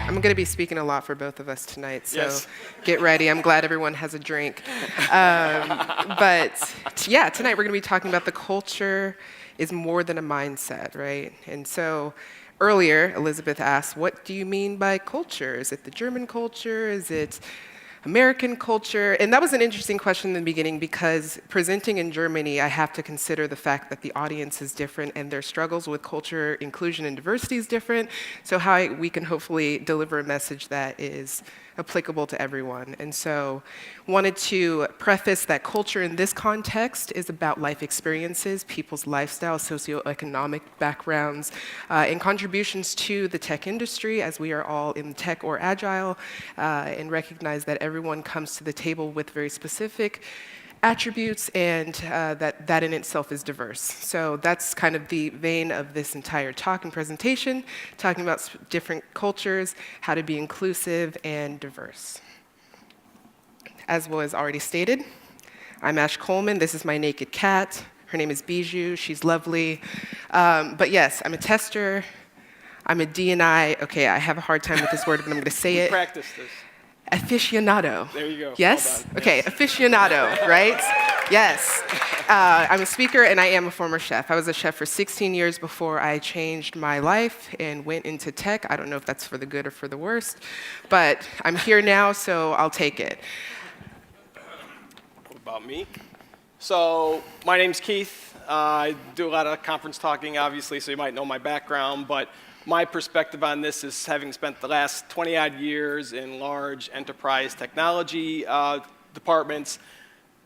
I'm going to be speaking a lot for both of us tonight, so Yes. get ready. I'm glad everyone has a drink. But yeah, tonight we're going to be talking about the culture is more than a mindset, right? And so earlier, Elizabeth asked, what do you mean by culture? Is it the German culture? Is it American culture? And that was an interesting question in the beginning because presenting in Germany, I have to consider the fact that the audience is different and their struggles with culture, inclusion, and diversity is different. So we can hopefully deliver a message that is applicable to everyone. And so wanted to preface that culture in this context is about life experiences, people's lifestyle, socioeconomic backgrounds, and contributions to the tech industry as we are all in tech or agile, and recognize that everyone comes to the table with very specific attributes and that in itself is diverse. So that's kind of the vein of this entire talk and presentation, talking about different cultures, how to be inclusive and diverse. As was already stated, I'm Ash Coleman. This is my naked cat. Her name is Bijou. She's lovely. But yes, I'm a tester. I'm a D&I. Okay, I have a hard time with this word, but I'm going to say it. Practice this. Aficionado. There you go. Yes? Well done. Okay, Yes. aficionado, right? Yes. I'm a speaker and I am a former chef. I was a chef for 16 years before I changed my life and went into tech. I don't know if that's for the good or for the worst, but I'm here now, so I'll take it. What about me? So my name's Keith. I do a lot of conference talking, obviously, so you might know my background, but my perspective on this is having spent the last 20-odd years in large enterprise technology departments,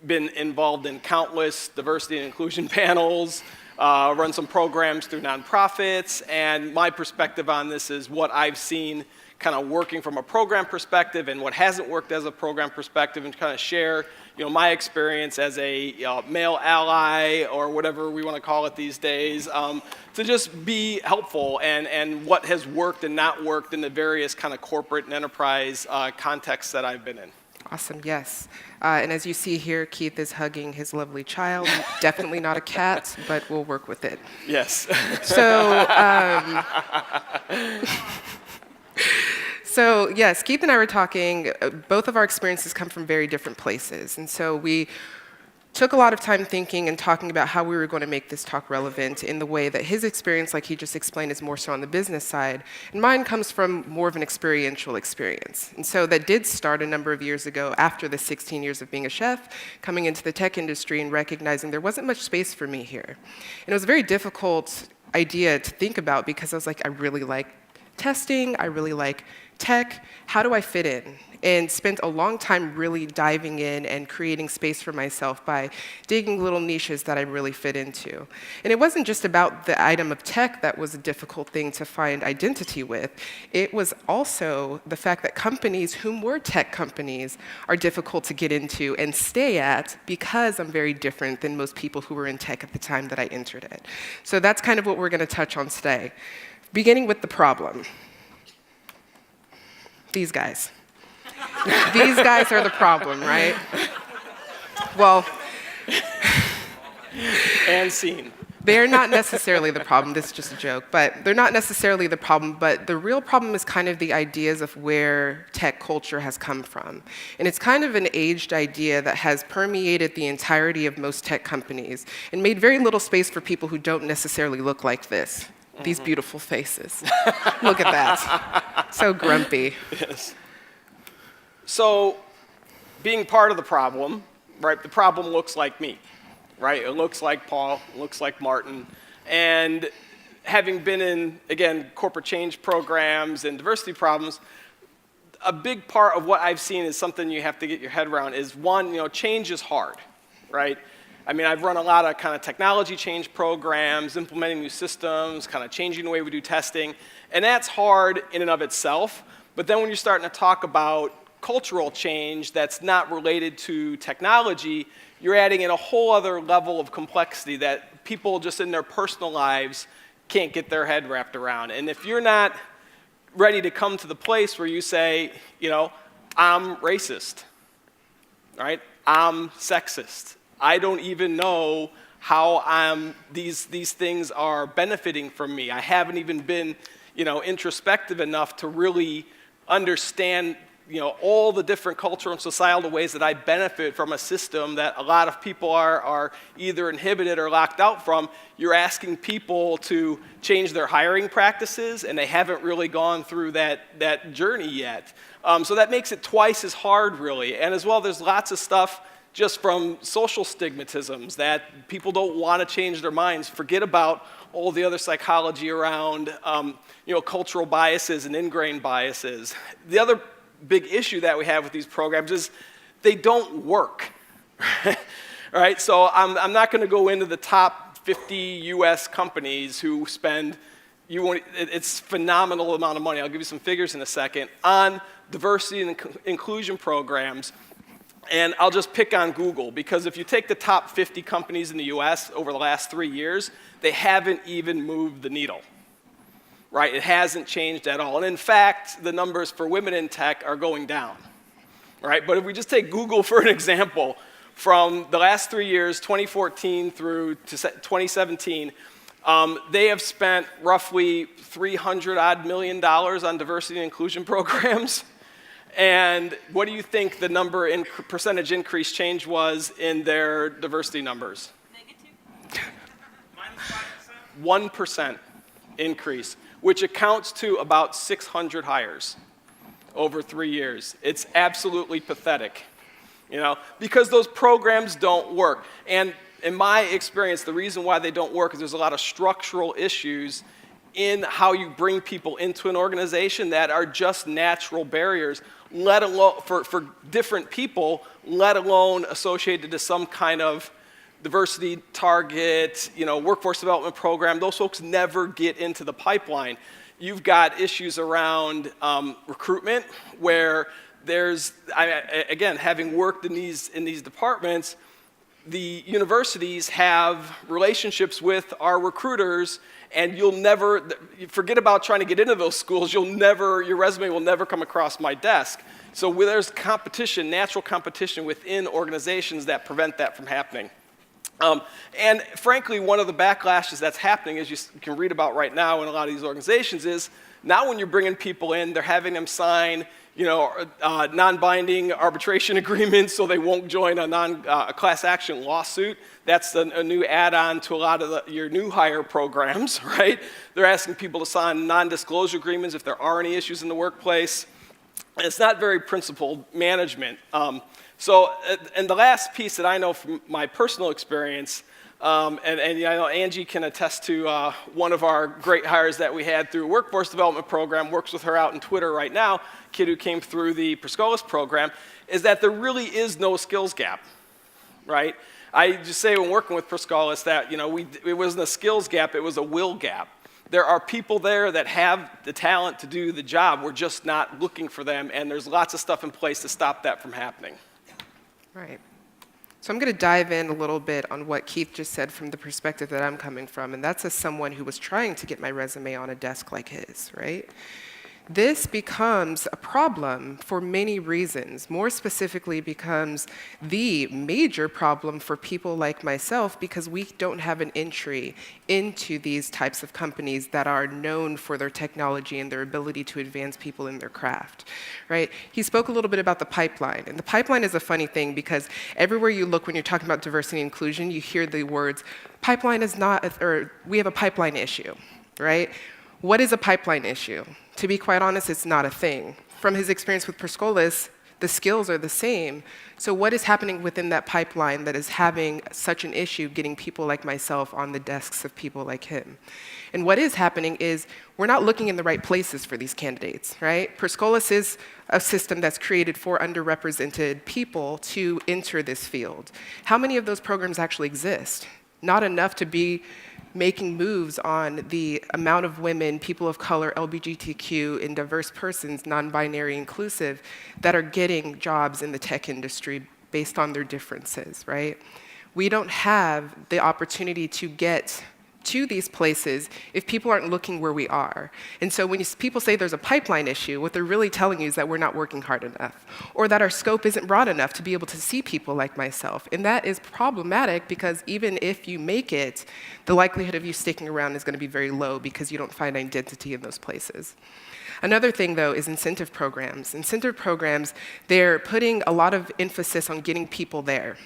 been involved in countless diversity and inclusion panels, run some programs through nonprofits, and my perspective on this is what I've seen kind of working from a program perspective and what hasn't worked as a program perspective, and kind of share my experience as a male ally, or whatever we want to call it these days, to just be helpful and what has worked and not worked in the various kind of corporate and enterprise contexts that I've been in. Awesome, yes. And as you see here, Keith is hugging his lovely child. Definitely not a cat, but we'll work with it. Yes. So yes, Keith and I were talking, both of our experiences come from very different places. And so we took a lot of time thinking and talking about how we were going to make this talk relevant in the way that his experience, like he just explained, is more so on the business side. And mine comes from more of an experiential experience. And so that did start a number of years ago after the 16 years of being a chef, coming into the tech industry and recognizing there wasn't much space for me here. And it was a very difficult idea to think about because I was like, I really like testing, I really like tech, how do I fit in? And spent a long time really diving in and creating space for myself by digging little niches that I really fit into. And it wasn't just about the item of tech that was a difficult thing to find identity with. It was also the fact that companies, whom were tech companies, are difficult to get into and stay at because I'm very different than most people who were in tech at the time that I entered it. So that's kind of what we're going to touch on today. Beginning with the problem. These guys. These guys are the problem, right? Well, And scene. they're not necessarily the problem. This is just a joke, but they're not necessarily the problem. But the real problem is kind of the ideas of where tech culture has come from. And it's kind of an aged idea that has permeated the entirety of most tech companies and made very little space for people who don't necessarily look like this. These beautiful faces. Look at that. So grumpy. Yes. So, being part of the problem, right? The problem looks like me, right? It looks like Paul, it looks like Martin. And having been in, again, corporate change programs and diversity problems, a big part of what I've seen is something you have to get your head around is one, change is hard, right? I mean, I've run a lot of kind of technology change programs, implementing new systems, kind of changing the way we do testing, and that's hard in and of itself. But then when you're starting to talk about cultural change that's not related to technology, you're adding in a whole other level of complexity that people just in their personal lives can't get their head wrapped around. And if you're not ready to come to the place where you say, I'm racist, right? I'm sexist. I don't even know how these things are benefiting from me. I haven't even been, introspective enough to really understand all the different cultural and societal ways that I benefit from a system that a lot of people are either inhibited or locked out from. You're asking people to change their hiring practices, and they haven't really gone through that journey yet. So that makes it twice as hard, really. And as well, there's lots of stuff just from social stigmatisms that people don't want to change their minds. Forget about all the other psychology around cultural biases and ingrained biases. The other big issue that we have with these programs is they don't work. Right? So I'm not going to go into the top 50 US companies who spend, it's phenomenal amount of money, I'll give you some figures in a second, on diversity and inclusion programs. And I'll just pick on Google, because if you take the top 50 companies in the US over the last 3 years, they haven't even moved the needle. Right? It hasn't changed at all. And in fact, the numbers for women in tech are going down. Right? But if we just take Google for an example, from the last 3 years, 2014 through to 2017, they have spent roughly $300 million on diversity and inclusion programs. And what do you think the number in percentage increase change was in their diversity numbers? Negative. -5%? 1% increase, which accounts to about 600 hires over 3 years. It's absolutely pathetic, because those programs don't work. And in my experience, the reason why they don't work is there's a lot of structural issues in how you bring people into an organization that are just natural barriers, let alone for different people, let alone associated to some kind of diversity target, workforce development program. Those folks never get into the pipeline. You've got issues around recruitment, where there's, again, having worked in these departments, the universities have relationships with our recruiters, and you'll never, forget about trying to get into those schools, your resume will never come across my desk. So where there's competition, natural competition within organizations that prevent that from happening. And frankly, one of the backlashes that's happening, as you can read about right now in a lot of these organizations, is now when you're bringing people in, they're having them sign non-binding arbitration agreements so they won't join a class action lawsuit. That's a new add-on to a lot of your new hire programs, right? They're asking people to sign non-disclosure agreements if there are any issues in the workplace. And it's not very principled management. So, and the last piece that I know from my personal experience, and I know Angie can attest to one of our great hires that we had through a workforce development program, works with her out in Twitter right now, kid who came through the Prescolis program, is that there really is no skills gap, right? I just say when working with Prescolis that, it wasn't a skills gap, it was a will gap. There are people there that have the talent to do the job, we're just not looking for them, and there's lots of stuff in place to stop that from happening. Right. So I'm going to dive in a little bit on what Keith just said from the perspective that I'm coming from, and that's as someone who was trying to get my resume on a desk like his, right? This becomes a problem for many reasons. More specifically, becomes the major problem for people like myself because we don't have an entry into these types of companies that are known for their technology and their ability to advance people in their craft, right? He spoke a little bit about the pipeline. And the pipeline is a funny thing because everywhere you look when you're talking about diversity and inclusion, you hear the words, pipeline is not, or we have a pipeline issue, right? What is a pipeline issue? To be quite honest, it's not a thing. From his experience with Prescolis, the skills are the same. So what is happening within that pipeline that is having such an issue getting people like myself on the desks of people like him? And what is happening is we're not looking in the right places for these candidates, right? Prescolis is a system that's created for underrepresented people to enter this field. How many of those programs actually exist? Not enough to be making moves on the amount of women, people of color, LGBTQ, and diverse persons, non-binary inclusive, that are getting jobs in the tech industry based on their differences, right? We don't have the opportunity to get to these places if people aren't looking where we are. And so when people say there's a pipeline issue, what they're really telling you is that we're not working hard enough, or that our scope isn't broad enough to be able to see people like myself. And that is problematic because even if you make it, the likelihood of you sticking around is going to be very low because you don't find identity in those places. Another thing, though, is incentive programs. Incentive programs, they're putting a lot of emphasis on getting people there,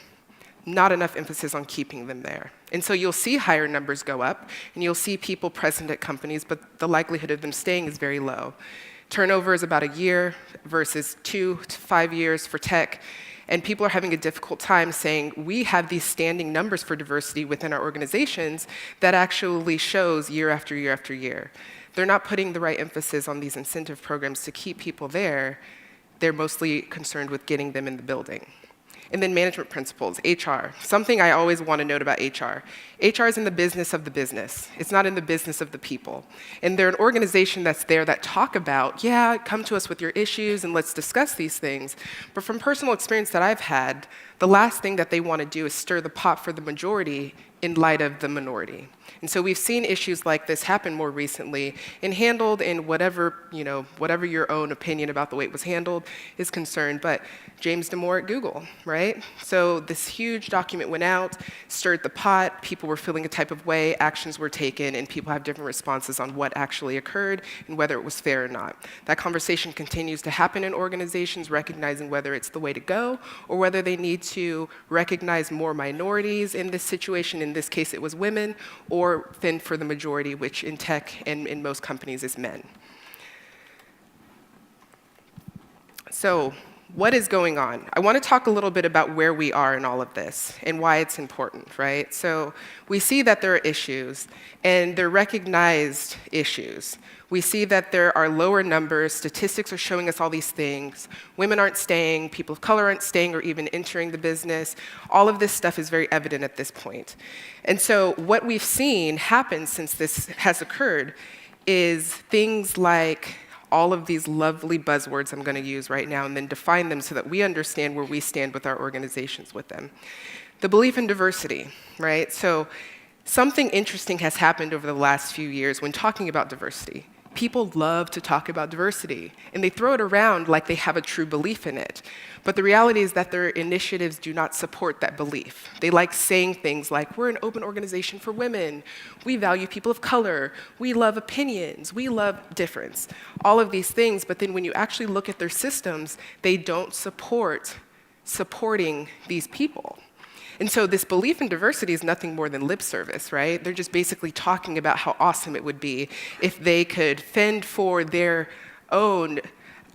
not enough emphasis on keeping them there. And so you'll see higher numbers go up, and you'll see people present at companies, but the likelihood of them staying is very low. Turnover is about a year versus 2 to 5 years for tech, and people are having a difficult time saying, we have these standing numbers for diversity within our organizations that actually shows year after year after year. They're not putting the right emphasis on these incentive programs to keep people there. They're mostly concerned with getting them in the building. And then management principles, HR. Something I always want to note about HR. HR is in the business of the business. It's not in the business of the people. And they're an organization that's there that talk about, yeah, come to us with your issues and let's discuss these things. But from personal experience that I've had, the last thing that they want to do is stir the pot for the majority in light of the minority. And so we've seen issues like this happen more recently and handled in whatever your own opinion about the way it was handled is concerned. But James Damore at Google, right? So this huge document went out, stirred the pot, people were feeling a type of way, actions were taken, and people have different responses on what actually occurred and whether it was fair or not. That conversation continues to happen in organizations, recognizing whether it's the way to go or whether they need to recognize more minorities in this situation. In this case, it was women, or fend for the majority, which in tech and in most companies is men. So what is going on? I want to talk a little bit about where we are in all of this and why it's important, right? So we see that there are issues, and they're recognized issues. We see that there are lower numbers. Statistics are showing us all these things. Women aren't staying, people of color aren't staying or even entering the business. All of this stuff is very evident at this point. And so what we've seen happen since this has occurred is things like all of these lovely buzzwords I'm going to use right now and then define them so that we understand where we stand with our organizations with them. The belief in diversity, right? So something interesting has happened over the last few years when talking about diversity. People love to talk about diversity, and they throw it around like they have a true belief in it. But the reality is that their initiatives do not support that belief. They like saying things like, we're an open organization for women, we value people of color, we love opinions, we love difference, all of these things, but then when you actually look at their systems, they don't support supporting these people. And so this belief in diversity is nothing more than lip service, right? They're just basically talking about how awesome it would be if they could fend for their own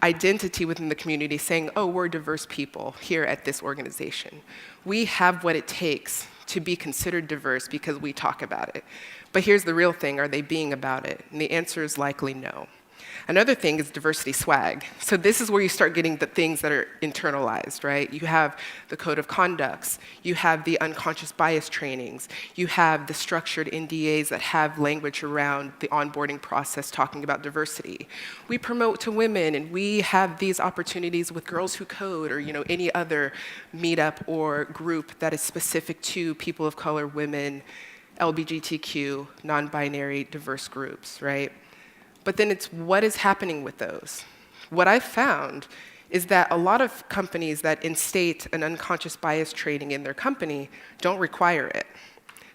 identity within the community, saying, oh, we're diverse people here at this organization. We have what it takes to be considered diverse because we talk about it. But here's the real thing, are they being about it? And the answer is likely no. Another thing is diversity swag. So this is where you start getting the things that are internalized, right? You have the code of conducts, you have the unconscious bias trainings, you have the structured NDAs that have language around the onboarding process talking about diversity. We promote to women, and we have these opportunities with Girls Who Code or any other meetup or group that is specific to people of color, women, LGBTQ, non-binary, diverse groups, right? But then it's what is happening with those. What I've found is that a lot of companies that instate an unconscious bias training in their company don't require it.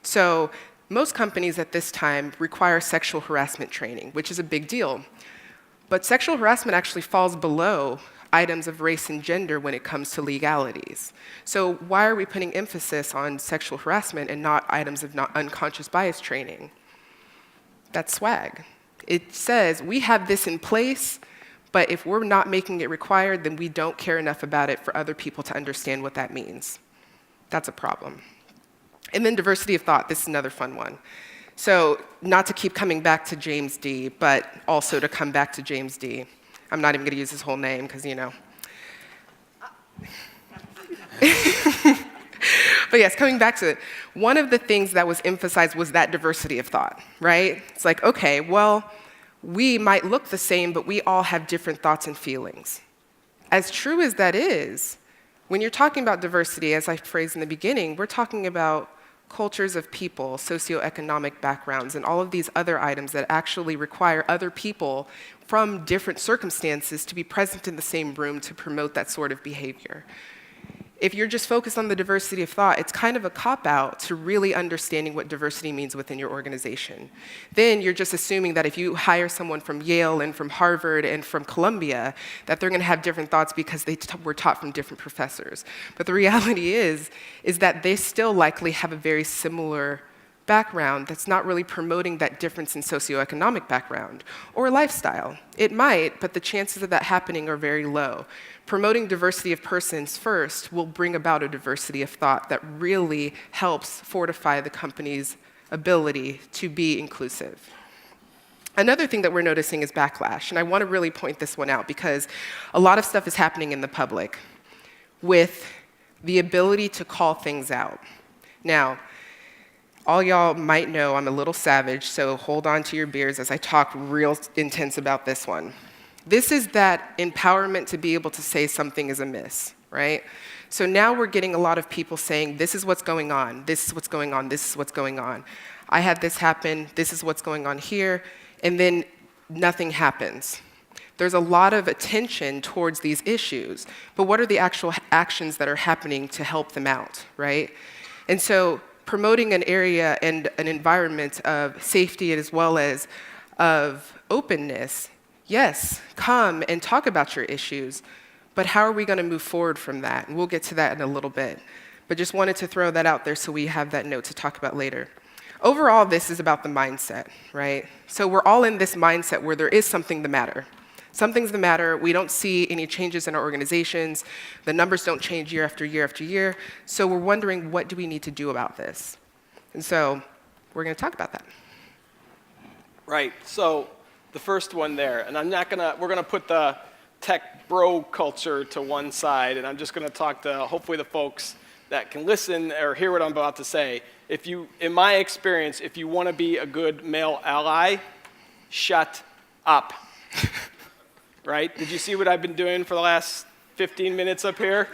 So most companies at this time require sexual harassment training, which is a big deal. But sexual harassment actually falls below items of race and gender when it comes to legalities. So why are we putting emphasis on sexual harassment and not items of unconscious bias training? That's swag. It says, we have this in place, but if we're not making it required, then we don't care enough about it for other people to understand what that means. That's a problem. And then diversity of thought, this is another fun one. So not to keep coming back to James D, but also to come back to James D. I'm not even going to use his whole name, because But yes, coming back to it, one of the things that was emphasized was that diversity of thought, right? It's like, okay, well, we might look the same, but we all have different thoughts and feelings. As true as that is, when you're talking about diversity, as I phrased in the beginning, we're talking about cultures of people, socioeconomic backgrounds, and all of these other items that actually require other people from different circumstances to be present in the same room to promote that sort of behavior. If you're just focused on the diversity of thought, it's kind of a cop-out to really understanding what diversity means within your organization. Then you're just assuming that if you hire someone from Yale and from Harvard and from Columbia, that they're going to have different thoughts because they were taught from different professors. But the reality is that they still likely have a very similar background that's not really promoting that difference in socioeconomic background or lifestyle. It might, but the chances of that happening are very low. Promoting diversity of persons first will bring about a diversity of thought that really helps fortify the company's ability to be inclusive. Another thing that we're noticing is backlash, and I want to really point this one out because a lot of stuff is happening in the public with the ability to call things out. Now, all y'all might know I'm a little savage, so hold on to your beers as I talk real intense about this one. This is that empowerment to be able to say something is amiss, right? So now we're getting a lot of people saying, this is what's going on, this is what's going on, this is what's going on. I had this happen, this is what's going on here, and then nothing happens. There's a lot of attention towards these issues, but what are the actual actions that are happening to help them out, right? And so promoting an area and an environment of safety as well as of openness, yes, come and talk about your issues, but how are we going to move forward from that? And we'll get to that in a little bit. But just wanted to throw that out there so we have that note to talk about later. Overall, this is about the mindset, right? So we're all in this mindset where there is something the matter. Something's the matter. We don't see any changes in our organizations. The numbers don't change year after year after year. So we're wondering, what do we need to do about this? And so we're going to talk about that. Right. So the first one there, and we're going to put the tech bro culture to one side, and I'm just going to talk to hopefully the folks that can listen or hear what I'm about to say. In my experience, if you want to be a good male ally, shut up. Right? Did you see what I've been doing for the last 15 minutes up here?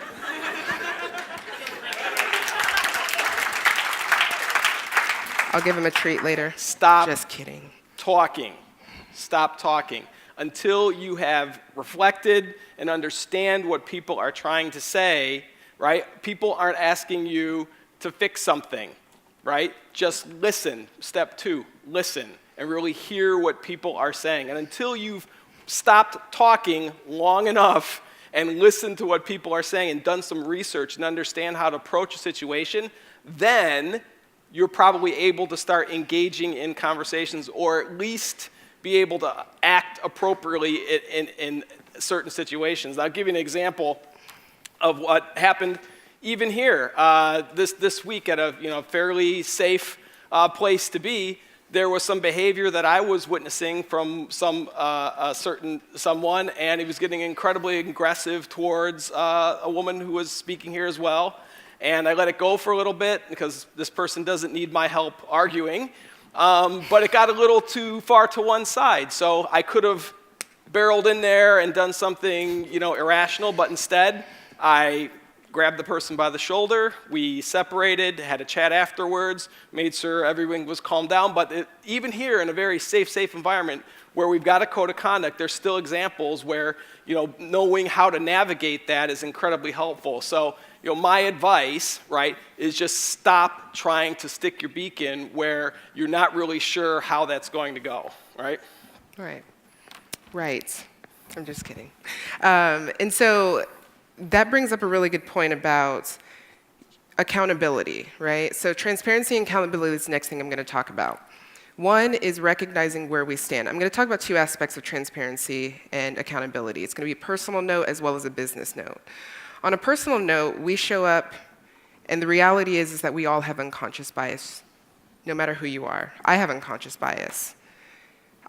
I'll give him a treat later. Stop. Just kidding. Talking. Stop talking. Until you have reflected and understand what people are trying to say, right? People aren't asking you to fix something, right? Just listen. Step 2, listen and really hear what people are saying. And until you've stopped talking long enough and listened to what people are saying and done some research and understand how to approach a situation, then you're probably able to start engaging in conversations or at least be able to act appropriately in certain situations. I'll give you an example of what happened even here this week at a fairly safe place to be. There was some behavior that I was witnessing from someone, and he was getting incredibly aggressive towards a woman who was speaking here as well. And I let it go for a little bit because this person doesn't need my help arguing. But it got a little too far to one side. So I could have barreled in there and done something, irrational, but instead I grabbed the person by the shoulder, we separated, had a chat afterwards, made sure everything was calmed down. But even here in a very safe environment where we've got a code of conduct, there's still examples where, knowing how to navigate that is incredibly helpful. So, my advice, right, is just stop trying to stick your beak in where you're not really sure how that's going to go, right? Right. I'm just kidding. And so that brings up a really good point about accountability, right? So transparency and accountability is the next thing I'm going to talk about. One is recognizing where we stand. I'm going to talk about 2 aspects of transparency and accountability. It's going to be a personal note as well as a business note. On a personal note, we show up, and the reality is that we all have unconscious bias, no matter who you are. I have unconscious bias.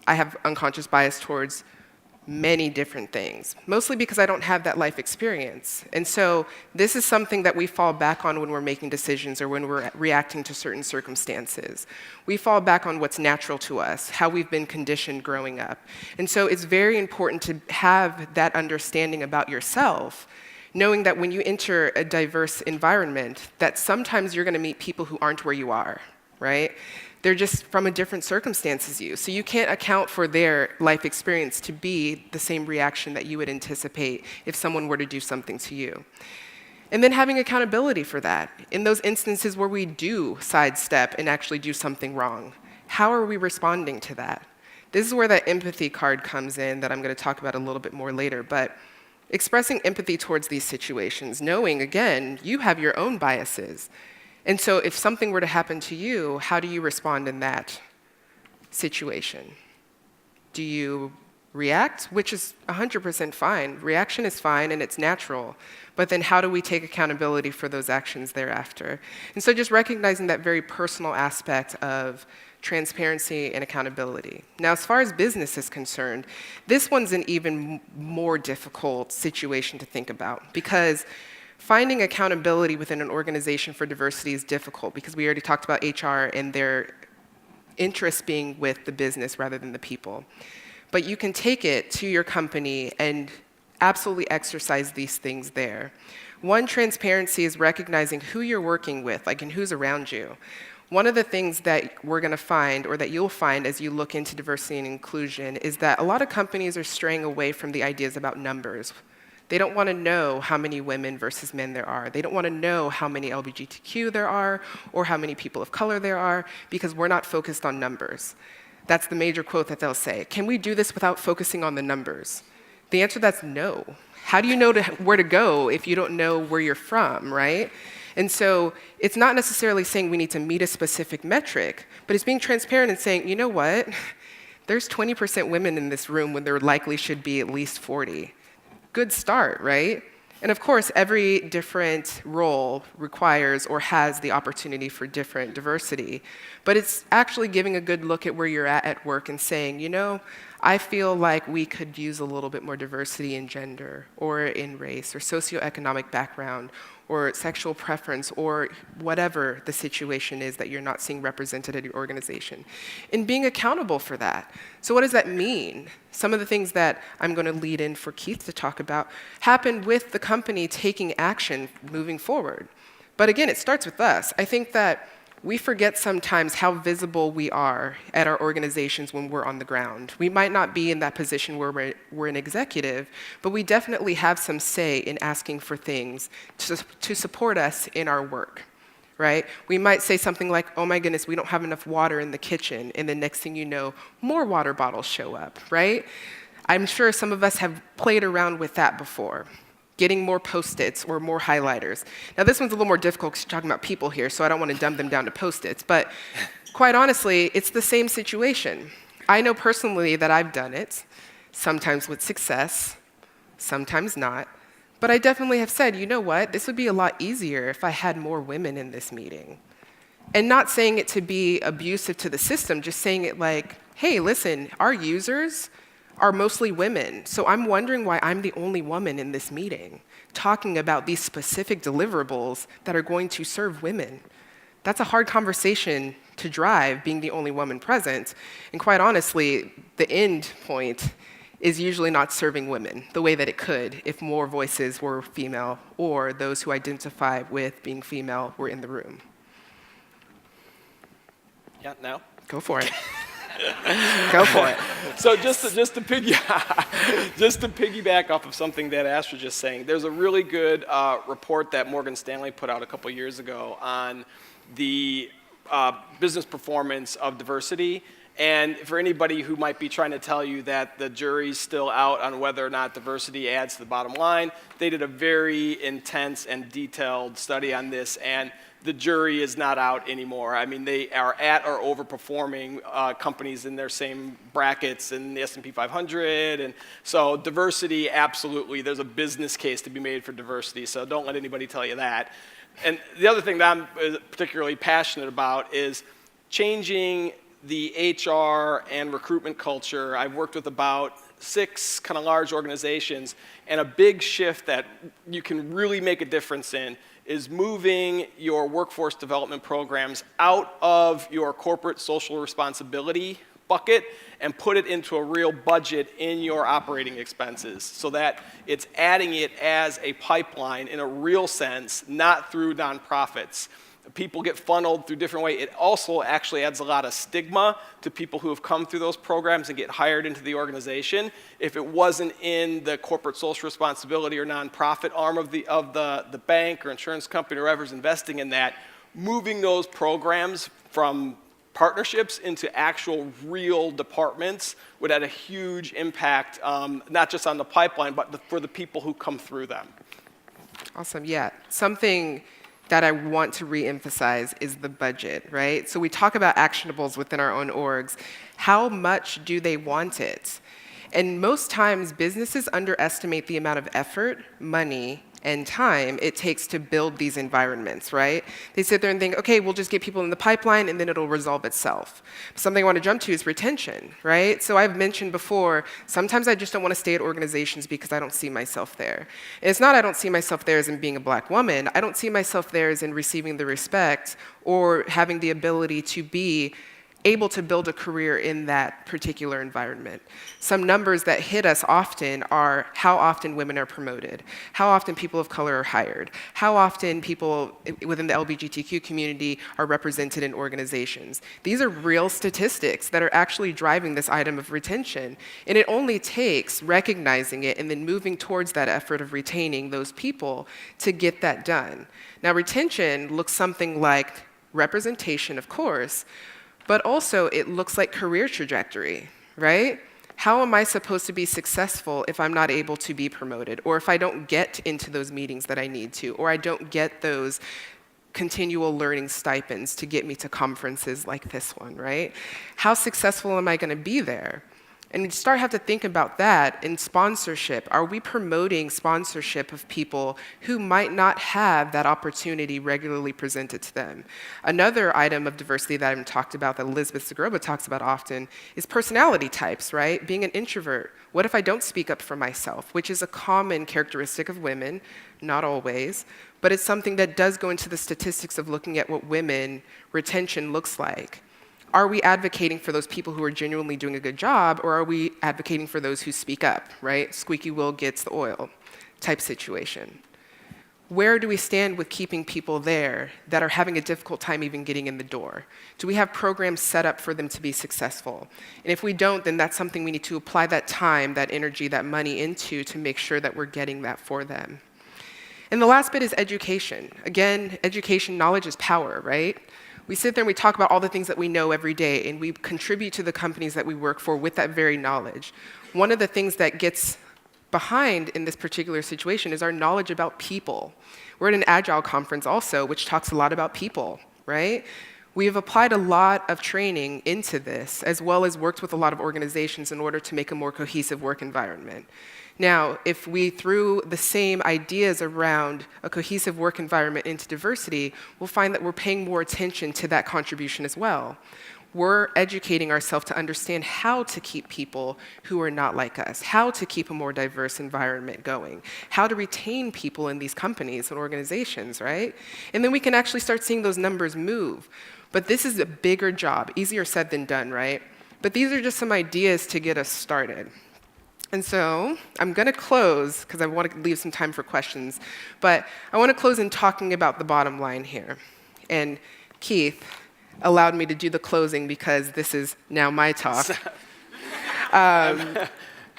I have unconscious bias towards many different things, mostly because I don't have that life experience. And so this is something that we fall back on when we're making decisions or when we're reacting to certain circumstances. We fall back on what's natural to us, how we've been conditioned growing up. And so it's very important to have that understanding about yourself Knowing that when you enter a diverse environment, that sometimes you're going to meet people who aren't where you are, right? They're just from a different circumstance as you. So you can't account for their life experience to be the same reaction that you would anticipate if someone were to do something to you. And then having accountability for that. In those instances where we do sidestep and actually do something wrong, how are we responding to that? This is where that empathy card comes in that I'm going to talk about a little bit more later. But expressing empathy towards these situations, knowing, again, you have your own biases. And so if something were to happen to you, how do you respond in that situation? Do you react? Which is 100% fine. Reaction is fine and it's natural. But then how do we take accountability for those actions thereafter? And so just recognizing that very personal aspect of transparency and accountability. Now, as far as business is concerned, this one's an even more difficult situation to think about because finding accountability within an organization for diversity is difficult because we already talked about HR and their interest being with the business rather than the people. But you can take it to your company and absolutely exercise these things there. One, transparency is recognizing who you're working with, like, and who's around you. One of the things that we're going to find, or that you'll find as you look into diversity and inclusion, is that a lot of companies are straying away from the ideas about numbers. They don't want to know how many women versus men there are. They don't want to know how many LGBTQ there are or how many people of color there are because we're not focused on numbers. That's the major quote that they'll say. Can we do this without focusing on the numbers? The answer to that's no. How do you know where to go if you don't know where you're from, right? And so it's not necessarily saying we need to meet a specific metric, but it's being transparent and saying, you know what? There's 20% women in this room when there likely should be at least 40. Good start, right? And of course, every different role requires or has the opportunity for different diversity. But it's actually giving a good look at where you're at work and saying, you know, I feel like we could use a little bit more diversity in gender or in race or socioeconomic background or sexual preference or whatever the situation is that you're not seeing represented at your organization. And being accountable for that. So what does that mean? Some of the things that I'm going to lead in for Keith to talk about happened with the company taking action moving forward. But again, it starts with us. I think that we forget sometimes how visible we are at our organizations when we're on the ground. We might not be in that position where we're an executive, but we definitely have some say in asking for things to support us in our work, right? We might say something like, oh my goodness, we don't have enough water in the kitchen, and the next thing you know, more water bottles show up, right? I'm sure some of us have played around with that before. Getting more Post-its or more highlighters. Now, this one's a little more difficult because you're talking about people here, so I don't want to dumb them down to Post-its. But quite honestly, it's the same situation. I know personally that I've done it, sometimes with success, sometimes not. But I definitely have said, you know what, this would be a lot easier if I had more women in this meeting. And not saying it to be abusive to the system, just saying it like, hey, listen, our users are mostly women. So I'm wondering why I'm the only woman in this meeting talking about these specific deliverables that are going to serve women. That's a hard conversation to drive, being the only woman present. And quite honestly, the end point is usually not serving women the way that it could if more voices were female or those who identify with being female were in the room. Yeah, now? Go for it. Go for it. So just to piggyback off of something that Ash was just saying, there's a really good report that Morgan Stanley put out a couple years ago on the business performance of diversity. And for anybody who might be trying to tell you that the jury's still out on whether or not diversity adds to the bottom line, they did a very intense and detailed study on this, and the jury is not out anymore. I mean, they are at or overperforming companies in their same brackets in the S&P 500. And so diversity, absolutely, there's a business case to be made for diversity, so don't let anybody tell you that. And the other thing that I'm particularly passionate about is changing the HR and recruitment culture. I've worked with about 6 kind of large organizations, and a big shift that you can really make a difference in is moving your workforce development programs out of your corporate social responsibility bucket and put it into a real budget in your operating expenses so that it's adding it as a pipeline in a real sense, not through nonprofits. People get funneled through different ways. It also actually adds a lot of stigma to people who have come through those programs and get hired into the organization. If it wasn't in the corporate social responsibility or nonprofit arm of the bank or insurance company or whoever's investing in that, moving those programs from partnerships into actual real departments would have a huge impact, not just on the pipeline, but for the people who come through them. Awesome, yeah. Something that I want to reemphasize is the budget, right? So we talk about actionables within our own orgs. How much do they want it? And most times, businesses underestimate the amount of effort, money, and time it takes to build these environments, right? They sit there and think, okay, we'll just get people in the pipeline and then it'll resolve itself. Something I want to jump to is retention, right? So I've mentioned before, sometimes I just don't want to stay at organizations because I don't see myself there. And it's not I don't see myself there as in being a black woman. I don't see myself there as in receiving the respect or having the ability to be able to build a career in that particular environment. Some numbers that hit us often are how often women are promoted, how often people of color are hired, how often people within the LGBTQ community are represented in organizations. These are real statistics that are actually driving this item of retention. And it only takes recognizing it and then moving towards that effort of retaining those people to get that done. Now, retention looks something like representation, of course, but also it looks like career trajectory, right? How am I supposed to be successful if I'm not able to be promoted, or if I don't get into those meetings that I need to, or I don't get those continual learning stipends to get me to conferences like this one, right? How successful am I going to be there? And you have to think about that in sponsorship. Are we promoting sponsorship of people who might not have that opportunity regularly presented to them? Another item of diversity that I've talked about that Elizabeth Zagroba talks about often is personality types, right? Being an introvert. What if I don't speak up for myself, which is a common characteristic of women, not always, but it's something that does go into the statistics of looking at what women retention looks like. Are we advocating for those people who are genuinely doing a good job, or are we advocating for those who speak up, right? Squeaky wheel gets the oil type situation. Where do we stand with keeping people there that are having a difficult time even getting in the door? Do we have programs set up for them to be successful? And if we don't, then that's something we need to apply that time, that energy, that money into to make sure that we're getting that for them. And the last bit is education. Again, education, knowledge is power, right? We sit there and we talk about all the things that we know every day, and we contribute to the companies that we work for with that very knowledge. One of the things that gets behind in this particular situation is our knowledge about people. We're at an Agile conference also, which talks a lot about people, right? We have applied a lot of training into this, as well as worked with a lot of organizations in order to make a more cohesive work environment. Now, if we threw the same ideas around a cohesive work environment into diversity, we'll find that we're paying more attention to that contribution as well. We're educating ourselves to understand how to keep people who are not like us, how to keep a more diverse environment going, how to retain people in these companies and organizations, right? And then we can actually start seeing those numbers move. But this is a bigger job, easier said than done, right? But these are just some ideas to get us started. And so I'm going to close, because I want to leave some time for questions, but I want to close in talking about the bottom line here. And Keith allowed me to do the closing because this is now my talk.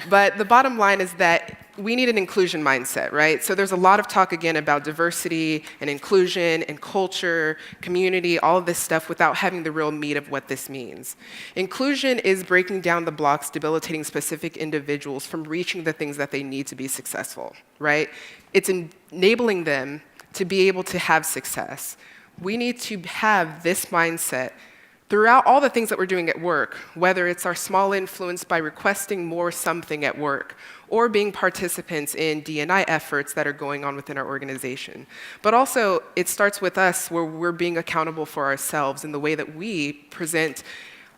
But the bottom line is that we need an inclusion mindset, right? So there's a lot of talk, again, about diversity and inclusion and culture, community, all of this stuff without having the real meat of what this means. Inclusion is breaking down the blocks, debilitating specific individuals from reaching the things that they need to be successful, right? It's enabling them to be able to have success. We need to have this mindset throughout all the things that we're doing at work, whether it's our small influence by requesting more something at work, or being participants in D&I efforts that are going on within our organization. But also, it starts with us where we're being accountable for ourselves in the way that we present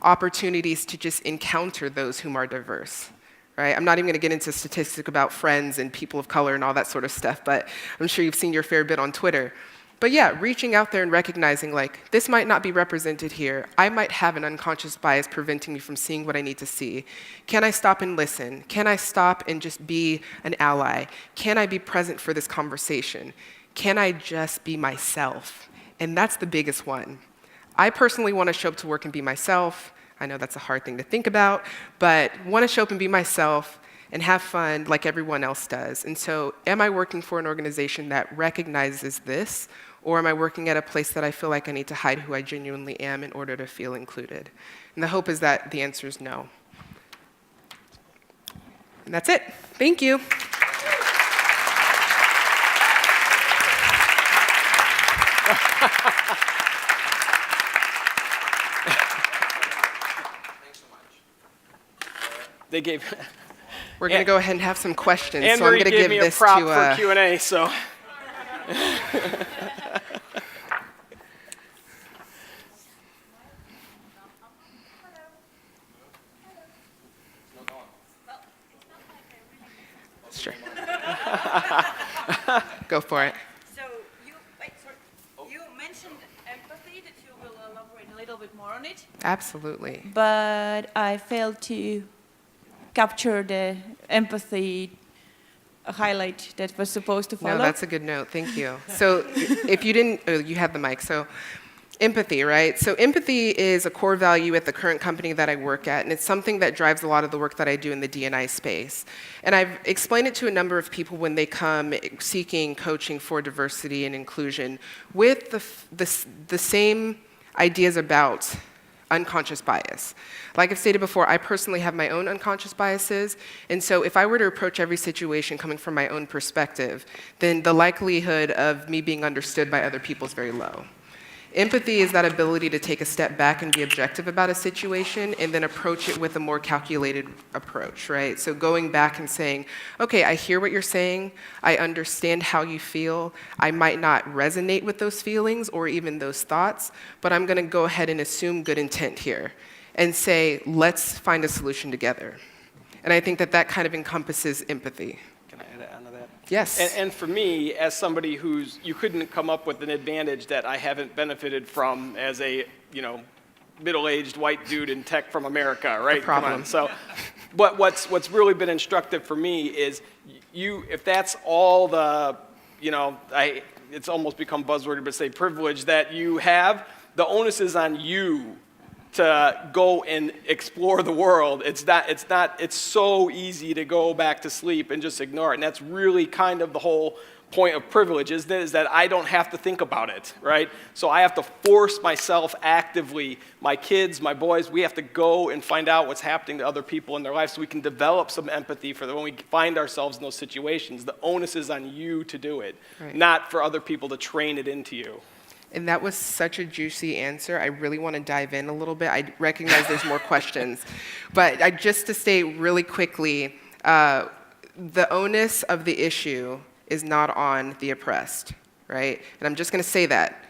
opportunities to just encounter those whom are diverse. Right? I'm not even going to get into statistics about friends and people of color and all that sort of stuff, but I'm sure you've seen your fair bit on Twitter. But yeah, reaching out there and recognizing, like, this might not be represented here. I might have an unconscious bias preventing me from seeing what I need to see. Can I stop and listen? Can I stop and just be an ally? Can I be present for this conversation? Can I just be myself? And that's the biggest one. I personally want to show up to work and be myself. I know that's a hard thing to think about, but want to show up and be myself and have fun like everyone else does. And so am I working for an organization that recognizes this, or am I working at a place that I feel like I need to hide who I genuinely am in order to feel included? And the hope is that the answer is no. And that's it. Thank you. They gave. We're going to go ahead and have some questions. And so I'm going to give me this a prop to for Q&A, so. Sure. Go for it. So you mentioned empathy, that you will elaborate a little bit more on it. Absolutely. But I failed to capture the empathy highlight that was supposed to follow. No, that's a good note. Thank you. So if you didn't, oh, you had the mic. So empathy, right? So empathy is a core value at the current company that I work at, and it's something that drives a lot of the work that I do in the D&I space. And I've explained it to a number of people when they come seeking coaching for diversity and inclusion with the same ideas about unconscious bias. Like I've stated before, I personally have my own unconscious biases, and so if I were to approach every situation coming from my own perspective, then the likelihood of me being understood by other people is very low. Empathy is that ability to take a step back and be objective about a situation and then approach it with a more calculated approach, right? So going back and saying, okay, I hear what you're saying, I understand how you feel, I might not resonate with those feelings or even those thoughts, but I'm gonna go ahead and assume good intent here and say, let's find a solution together. And I think that that kind of encompasses empathy. Can I add on to that? Yes. And for me, as somebody you couldn't come up with an advantage that I haven't benefited from as a, middle-aged white dude in tech from America, right? No problem. Come on. So, but what's really been instructive for me is if that's all the, it's almost become buzzwordy, but say privilege that you have, the onus is on you to go and explore the world. It's so easy to go back to sleep and just ignore it. And that's really kind of the whole point of privilege, is that I don't have to think about it, right? So I have to force myself actively, my kids, my boys, we have to go and find out what's happening to other people in their lives so we can develop some empathy for when we find ourselves in those situations. The onus is on you to do it, right, not for other people to train it into you. And that was such a juicy answer. I really want to dive in a little bit. I recognize there's more questions. But just to state really quickly, the onus of the issue is not on the oppressed, right? And I'm just going to say that.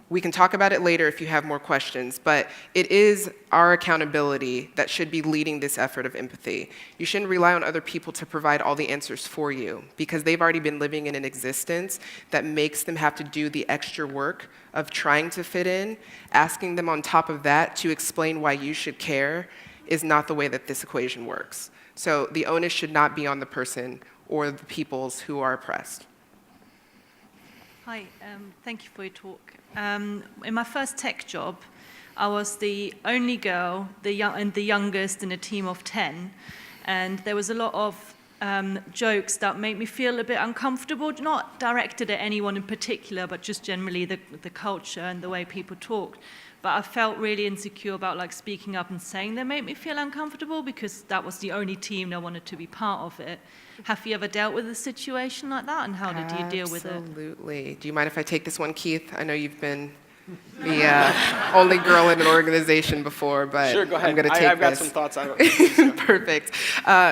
We can talk about it later if you have more questions, but it is our accountability that should be leading this effort of empathy. You shouldn't rely on other people to provide all the answers for you, because they've already been living in an existence that makes them have to do the extra work of trying to fit in. Asking them on top of that to explain why you should care is not the way that this equation works. So the onus should not be on the person or the peoples who are oppressed. Hi, thank you for your talk. In my first tech job, I was the only girl and the youngest in a team of 10, and there was a lot of jokes that made me feel a bit uncomfortable, not directed at anyone in particular, but just generally the culture and the way people talked. But I felt really insecure about speaking up and saying that made me feel uncomfortable, because that was the only team that wanted to be part of it. Have you ever dealt with a situation like that, and how did you deal with it? Absolutely. Do you mind if I take this one, Keith? I know you've been the only girl in an organization before, but sure, go ahead. I'm going to take I've got this. some thoughts on it. Perfect.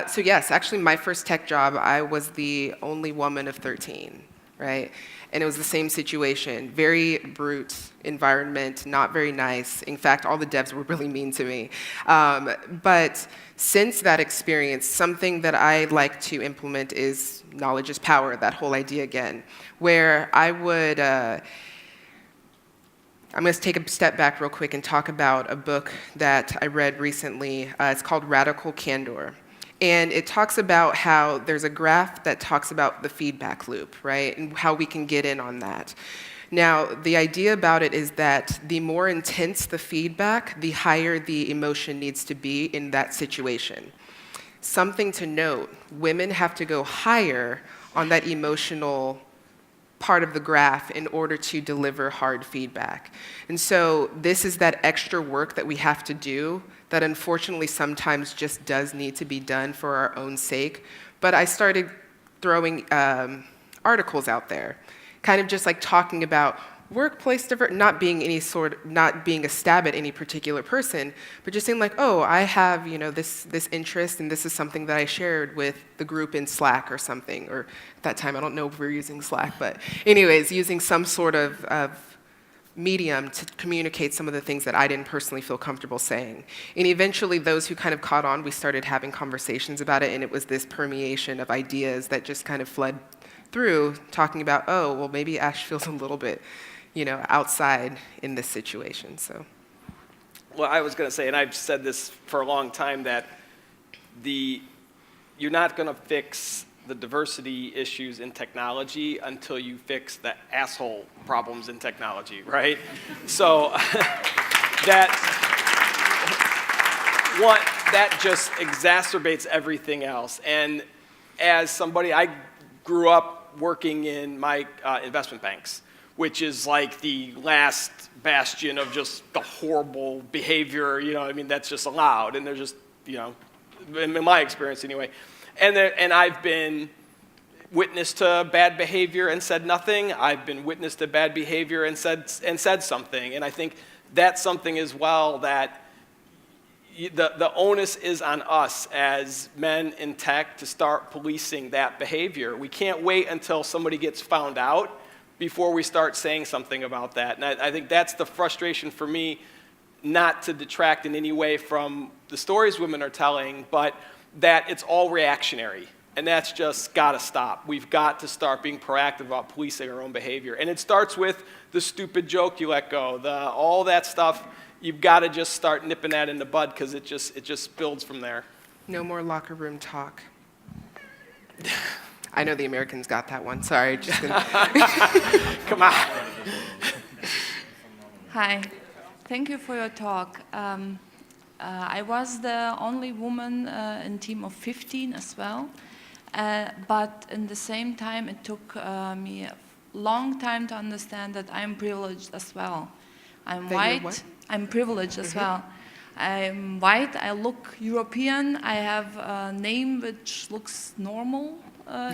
So yes, actually my first tech job, I was the only woman of 13, right? And it was the same situation. Very brute environment, not very nice. In fact, all the devs were really mean to me. But since that experience, something that I like to implement is knowledge is power, that whole idea again, where I would I'm going to take a step back real quick and talk about a book that I read recently. It's called Radical Candor. And it talks about how there's a graph that talks about the feedback loop, right? And how we can get in on that. Now, the idea about it is that the more intense the feedback, the higher the emotion needs to be in that situation. Something to note, women have to go higher on that emotional part of the graph in order to deliver hard feedback. And so this is that extra work that we have to do that unfortunately sometimes just does need to be done for our own sake. But I started throwing articles out there, kind of just like talking about workplace diversity, not being a stab at any particular person, but just saying like, oh, I have this interest, and this is something that I shared with the group in Slack or something. Or at that time, I don't know if we were using Slack, but anyways, using some sort of medium to communicate some of the things that I didn't personally feel comfortable saying. And eventually, those who kind of caught on, we started having conversations about it, and it was this permeation of ideas that just kind of fled through, talking about, oh, well, maybe Ash feels a little bit, outside in this situation. So, Well, I was going to say, and I've said this for a long time, that you're not going to fix the diversity issues in technology until you fix the asshole problems in technology, right? So that just exacerbates everything else. And as somebody, I grew up working in my investment banks, which is like the last bastion of just the horrible behavior, that's just allowed. And they're just, in my experience anyway. And I've been witness to bad behavior and said nothing. I've been witness to bad behavior and said something. And I think that's something as well that the onus is on us as men in tech to start policing that behavior. We can't wait until somebody gets found out before we start saying something about that. And I think that's the frustration for me, not to detract in any way from the stories women are telling, but that it's all reactionary. And that's just got to stop. We've got to start being proactive about policing our own behavior. And it starts with the stupid joke you let go, all that stuff. You've got to just start nipping that in the bud, because it just builds from there. no more locker room talk. I know the Americans got that one. Sorry. Just Come on. Hi, thank you for your talk. I was the only woman in a team of 15 as well, but in the same time it took me a long time to understand that I'm privileged as well. I'm white, I'm privileged as well. I'm white, I look European, I have a name which looks normal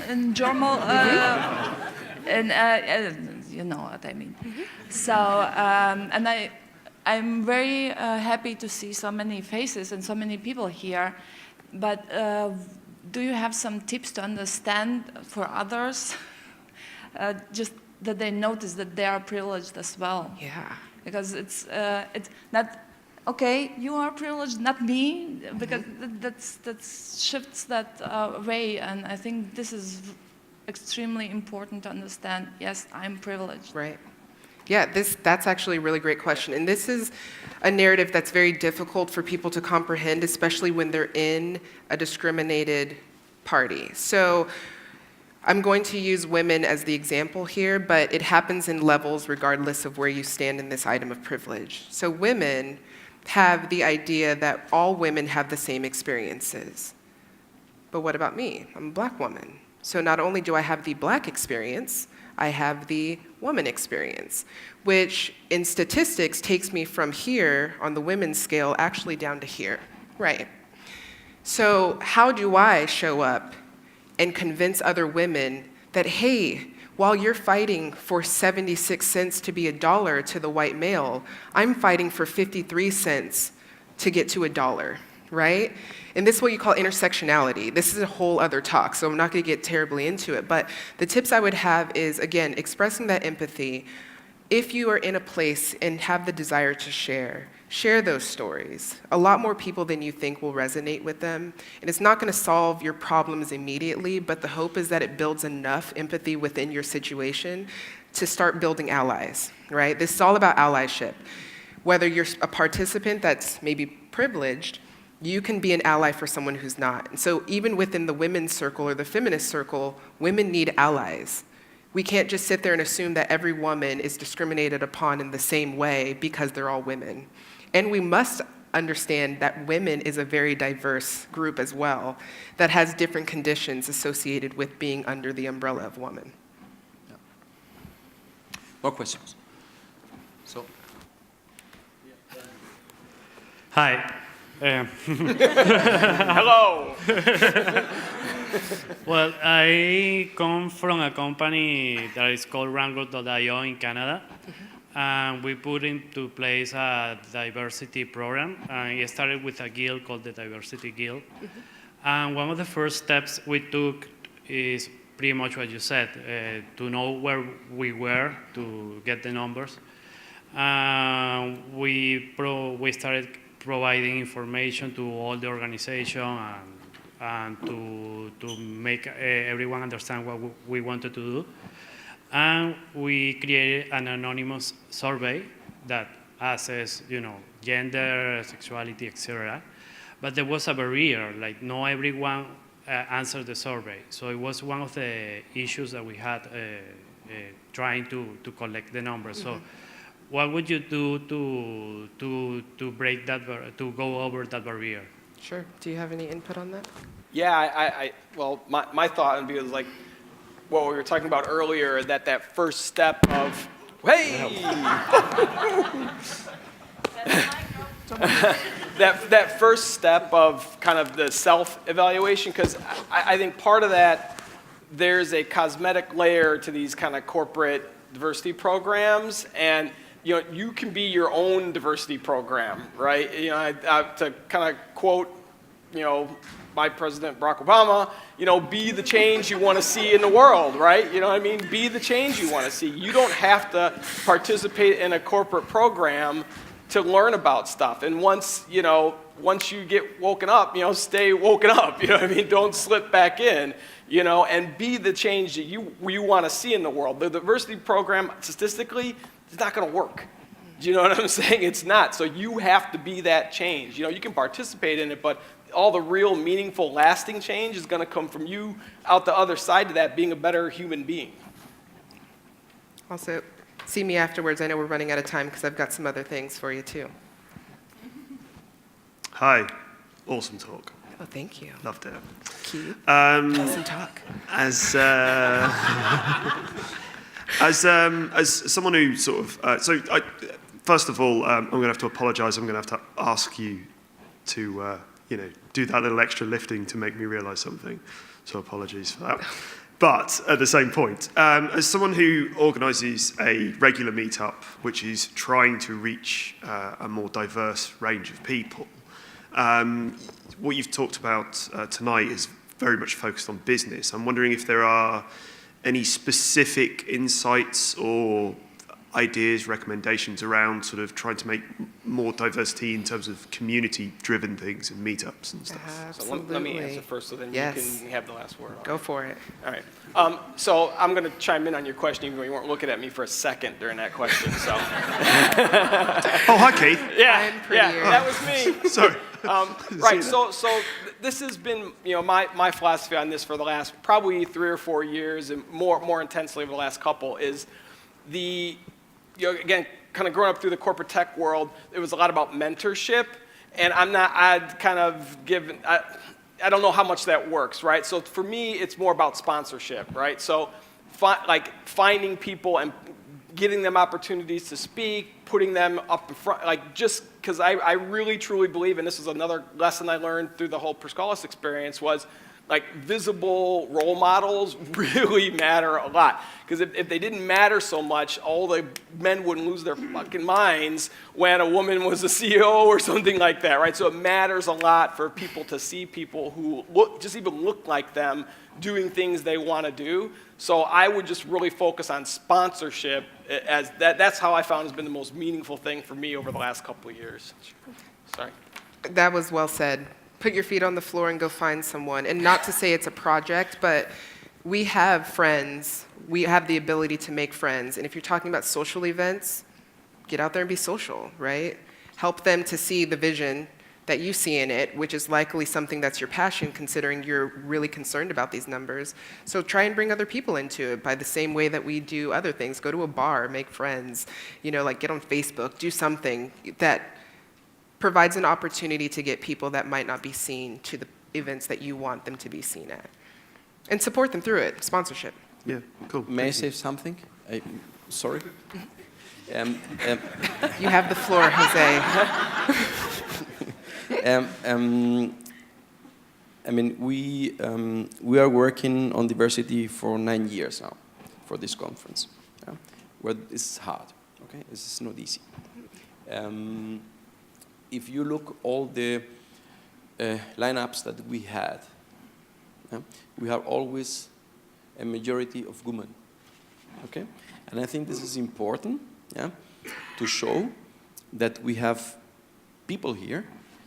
in German, and you know what I mean. So, and I'm very happy to see so many faces and so many people here, but do you have some tips to understand for others, just that they notice that they are privileged as well? Yeah. Because it's not, okay, you are privileged, not me, because that shifts that way, and I think this is extremely important to understand. Yes, I'm privileged. Right. Yeah, that's actually a really great question. And this is a narrative that's very difficult for people to comprehend, especially when they're in a discriminated party. So I'm going to use women as the example here, but it happens in levels regardless of where you stand in this item of privilege. So women have the idea that all women have the same experiences. But what about me? I'm a black woman. So not only do I have the black experience, I have the woman experience, which in statistics takes me from here on the women's scale actually down to here, right? So how do I show up and convince other women that, hey, while you're fighting for 76 cents to be $1 to the white male, I'm fighting for 53 cents to get to $1, right? And this is what you call intersectionality. This is a whole other talk, so I'm not going to get terribly into it. But the tips I would have is, again, expressing that empathy. If you are in a place and have the desire to share those stories. A lot more people than you think will resonate with them. And it's not going to solve your problems immediately, but the hope is that it builds enough empathy within your situation to start building allies, right? This is all about allyship. Whether you're a participant that's maybe privileged, you can be an ally for someone who's not. And so even within the women's circle or the feminist circle, women need allies. We can't just sit there and assume that every woman is discriminated upon in the same way because they're all women. And we must understand that women is a very diverse group as well that has different conditions associated with being under the umbrella of woman. Yeah. More questions? So. Hi. Hello. Well, I come from a company that is called Rango.io in Canada, and we put into place a diversity program. It started with a guild called the Diversity Guild. And one of the first steps we took is pretty much what you said, to know where we were, to get the numbers. We started providing information to all the organization and to make everyone understand what we wanted to do. And we created an anonymous survey that assesses, gender, sexuality, etc. But there was a barrier, like not everyone answered the survey. So it was one of the issues that we had trying to collect the numbers. So what would you do to break that, to go over that barrier? Sure. Do you have any input on that? Yeah, well, my thought would be like what we were talking about earlier, that first step of, hey! that first step of kind of the self-evaluation, because I think part of that, there's a cosmetic layer to these kind of corporate diversity programs, and you can be your own diversity program, right? To kind of quote, by President Barack Obama, be the change you want to see in the world, right? You know what I mean? Be the change you want to see. You don't have to participate in a corporate program to learn about stuff. And once you get woken up, stay woken up, you know what I mean? Don't slip back in, and be the change that you want to see in the world. The diversity program, statistically, is not going to work. Do you know what I'm saying? It's not. So you have to be that change. You can participate in it, but all the real meaningful, lasting change is going to come from you out the other side of that, being a better human being. Also, see me afterwards. I know we're running out of time because I've got some other things for you too. Hi. Awesome talk. Oh, thank you. Loved it. Cute. Awesome talk. As someone who sort of, first of all, I'm going to have to apologize. I'm going to have to ask you to, do that little extra lifting to make me realize something. So apologies for that. But at the same point, as someone who organizes a regular meetup, which is trying to reach a more diverse range of people, what you've talked about tonight is very much focused on business. I'm wondering if there are any specific insights or ideas, recommendations around sort of trying to make more diversity in terms of community-driven things and meetups and stuff. Absolutely. So let me answer first, so then Yes. you can have the last word. Go for it. All right. So I'm going to chime in on your question, even though you weren't looking at me for a second during that question. So. Oh, hi, Keith. Yeah, I'm prettier. that was me. Sorry. Right. So this has been my philosophy on this for the last probably 3 or 4 years, and more intensely over the last couple, is again, kind of growing up through the corporate tech world, it was a lot about mentorship, and I don't know how much that works, right? So for me, it's more about sponsorship, right? So finding people and getting them opportunities to speak, putting them up in front, just because I really truly believe, and this is another lesson I learned through the whole Perscalis experience, was visible role models really matter a lot. Because if they didn't matter so much, all the men wouldn't lose their fucking minds when a woman was a CEO or something like that, right? So it matters a lot for people to see people who even look like them doing things they want to do. So I would just really focus on sponsorship, as that's how I found has been the most meaningful thing for me over the last couple of years. Sorry. That was well said. Put your feet on the floor and go find someone. And not to say it's a project, but we have friends. We have the ability to make friends. And if you're talking about social events, get out there and be social, right? Help them to see the vision that you see in it, which is likely something that's your passion, considering you're really concerned about these numbers. So try and bring other people into it by the same way that we do other things. Go to a bar, make friends, like get on Facebook, do something that provides an opportunity to get people that might not be seen to the events that you want them to be seen at. And support them through it, sponsorship. Yeah, cool. May I Thank say you. something? Sorry. You have the floor, Jose. I mean, we are working on diversity for 9 years now, for this conference. Yeah? Well, it's hard. Okay, this is not easy. If you look all the lineups that we had, we have always a majority of women. Okay, and I think this is important, to show that we have people here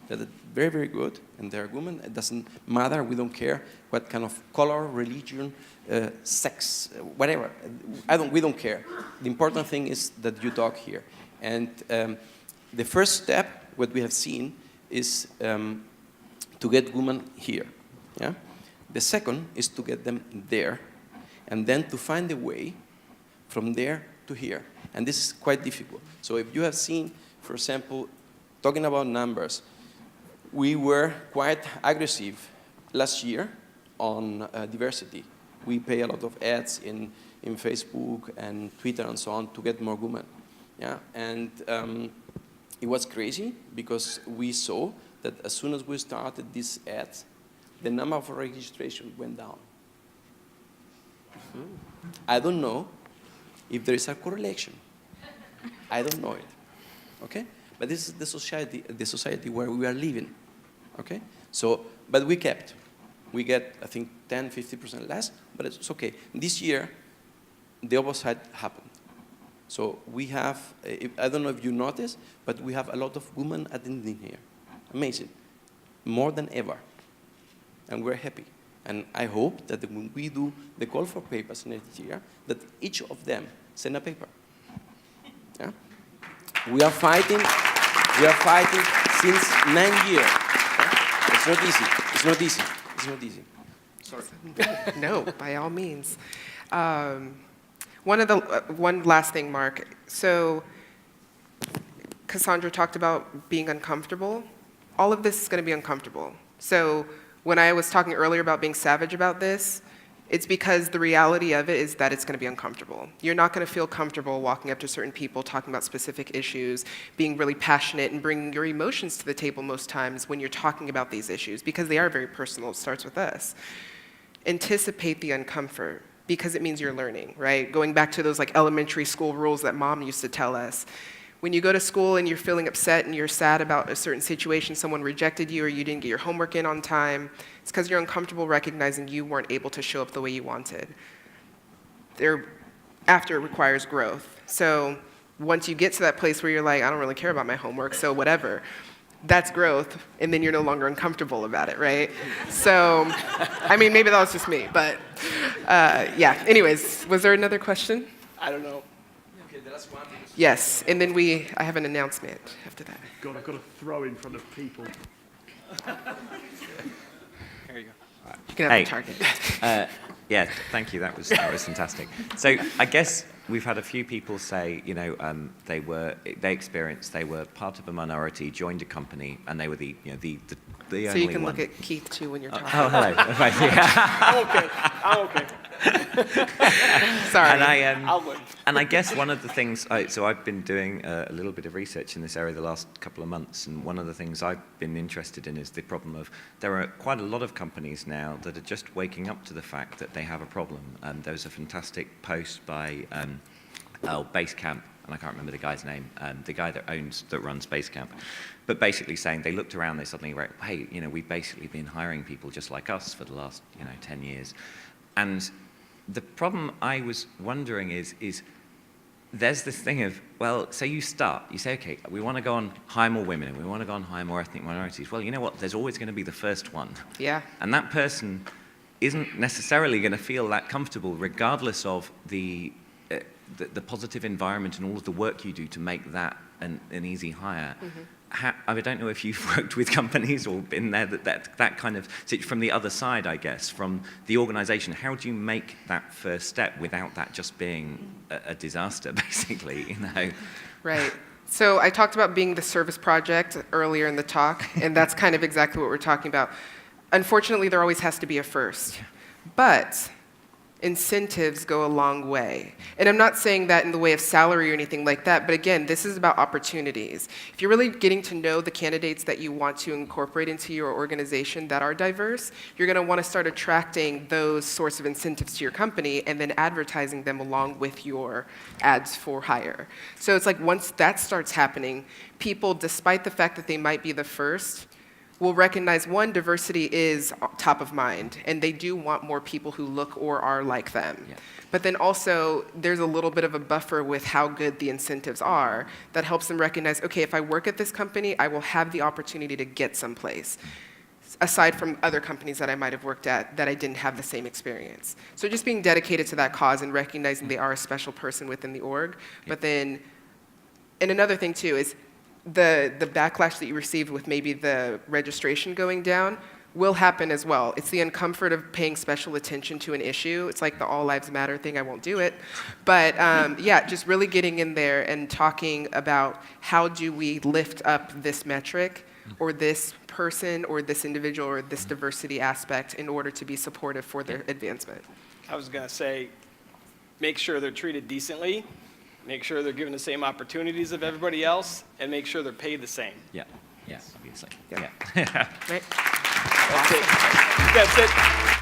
that are very, very good, and they're women. It doesn't matter. We don't care what kind of color, religion, sex, whatever. We don't care. The important thing is that you talk here. And the first step, what we have seen, is to get women here. Yeah. The second is to get them there, and then to find a way from there to here. And this is quite difficult. So if you have seen, for example, talking about numbers, we were quite aggressive last year on diversity. We pay a lot of ads in Facebook and Twitter and so on to get more women. Yeah? And it was crazy because we saw that as soon as we started these ads, the number of registration went down. I don't know if there is a correlation. I don't know it. Okay? But this is the society where we are living. Okay? So, but we kept. We get, I think, 10, 50% less, but it's okay. This year, the opposite happened. So we have, I don't know if you noticed, but we have a lot of women attending here. Amazing. More than ever. And we're happy. And I hope that when we do the call for papers next year, that each of them send a paper. Yeah? We are fighting since 9 years. Okay? It's not easy. It's not easy. It's not easy. Sorry. No, by all means. One last thing, Mark. So Cassandra talked about being uncomfortable. All of this is going to be uncomfortable. So when I was talking earlier about being savage about this, it's because the reality of it is that it's going to be uncomfortable. You're not going to feel comfortable walking up to certain people, talking about specific issues, being really passionate, and bringing your emotions to the table most times when you're talking about these issues, because they are very personal. It starts with us. Anticipate the uncomfort, because it means you're learning, right? Going back to those elementary school rules that mom used to tell us. When you go to school and you're feeling upset and you're sad about a certain situation, someone rejected you or you didn't get your homework in on time, it's because you're uncomfortable recognizing you weren't able to show up the way you wanted. After it requires growth. So once you get to that place where you're like, I don't really care about my homework, so whatever, that's growth, and then you're no longer uncomfortable about it, right? So, I mean, maybe that was just me, but yeah. Anyways, was there another question? I don't know. Okay, the last one. Yes, and then I have an announcement after that. God, I've got to throw in front of people. There you go. You can have the target. Yeah, thank you. That was fantastic. So I guess we've had a few people say, they were part of a minority, joined a company, and they were the only one. So you can look at Keith too when you're talking. Oh, hello. I'm okay. Sorry. I'll wait. And I guess one of the things, so I've been doing a little bit of research in this area the last couple of months, and one of the things I've been interested in is the problem of there are quite a lot of companies now that are just waking up to the fact that they have a problem. There was a fantastic post by Basecamp, and I can't remember the guy's name, the guy that runs Basecamp, but basically saying they looked around, they suddenly went, hey, we've basically been hiring people just like us for the last 10 years. And the problem I was wondering is there's this thing of, well, so you say, okay, we want to go and hire more women, and we want to go and hire more ethnic minorities. Well, you know what? There's always going to be the first one. Yeah. And that person isn't necessarily going to feel that comfortable, regardless of the positive environment and all of the work you do to make that an easy hire. I don't know if you've worked with companies or been there, that kind of, from the other side, I guess, from the organization. How do you make that first step without that just being a disaster, basically, you know? Right. So I talked about being the service project earlier in the talk, and that's kind of exactly what we're talking about. Unfortunately, there always has to be a first. But incentives go a long way. And I'm not saying that in the way of salary or anything like that, but again, this is about opportunities. If you're really getting to know the candidates that you want to incorporate into your organization that are diverse, you're going to want to start attracting those sorts of incentives to your company and then advertising them along with your ads for hire. So it's like once that starts happening, people, despite the fact that they might be the first, will recognize, one, diversity is top of mind, and they do want more people who look or are like them. Yeah. But then also, there's a little bit of a buffer with how good the incentives are that helps them recognize, okay, if I work at this company, I will have the opportunity to get someplace, aside from other companies that I might have worked at that I didn't have the same experience. So just being dedicated to that cause and recognizing they are a special person within the org. But then, and another thing too is, the backlash that you received with maybe the registration going down will happen as well. It's the uncomfort of paying special attention to an issue. It's like the All Lives Matter thing, I won't do it. But yeah, just really getting in there and talking about how do we lift up this metric or this person or this individual or this diversity aspect in order to be supportive for their advancement. I was going to say, make sure they're treated decently, make sure they're given the same opportunities of everybody else, and make sure they're paid the same. Yeah, yeah, obviously. Yeah. Yeah. Right? That's it.